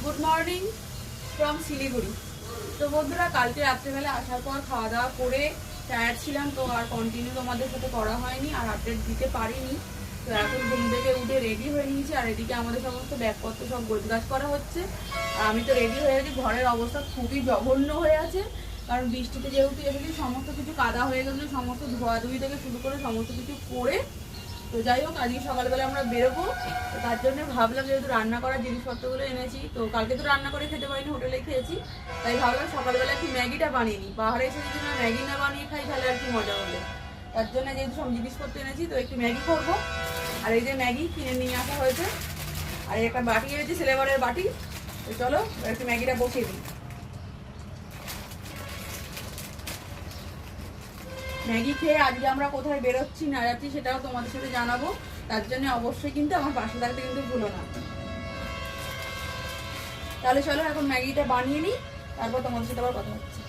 Good morning from Siliguri. তো বন্ধুরা, কালকে রাত্রেবেলা আসার পর খাওয়া দাওয়া করে টায়ার্ড ছিলাম, তো আর কন্টিনিউ তোমাদের সাথে করা হয়নি, আর আপডেট দিতে পারিনি। তো এখন ঘুম থেকে উঠে রেডি হয়ে নিয়েছি, আর এদিকে আমাদের সমস্ত ব্যাগপত্র সব গোছগাছ করা হচ্ছে। আর আমি তো রেডি হয়ে গেছি। ঘরের অবস্থা খুবই জঘন্য হয়ে আছে, কারণ বৃষ্টিতে যেহেতু এসেছি সমস্ত কিছু কাদা হয়ে গেছিলো, সমস্ত ধোয়াধুয়ি থেকে শুরু করে সমস্ত কিছু করে। তো যাই হোক, আজকে সকালবেলা আমরা বেরোবো, তো তার জন্য ভাবলাম যেহেতু রান্না করার জিনিসপত্রগুলো এনেছি, তো কালকে তো রান্না করে খেতে পারিনি, হোটেলে খেয়েছি, তাই ভাবলাম সকালবেলা একটু ম্যাগিটা বানিয়ে নিই। পাহাড়ে এসে যদি না ম্যাগি না বানিয়ে খাই তাহলে আর কি মজা হবে। তার জন্য যেহেতু সব জিনিসপত্র এনেছি, তো একটু ম্যাগি করবো। আর এই যে ম্যাগি কিনে নিয়ে আসা হয়েছে, আর একটা বাটি এনেছি, সিলেভারের বাটি। তো চলো একটু ম্যাগিটা বসিয়ে দিই। ম্যাগি খেয়ে আজকে আমরা কোথায় বেরোচ্ছি না যাচ্ছি সেটাও তোমাদের সাথে জানাবো। তার জন্য অবশ্যই কিন্তু আমার পাশে থাকতে কিন্তু ভুলো না। তাহলে চলো এখন ম্যাগিটা বানিয়ে নিই, তারপর তোমাদের সাথে আবার কথা হচ্ছে।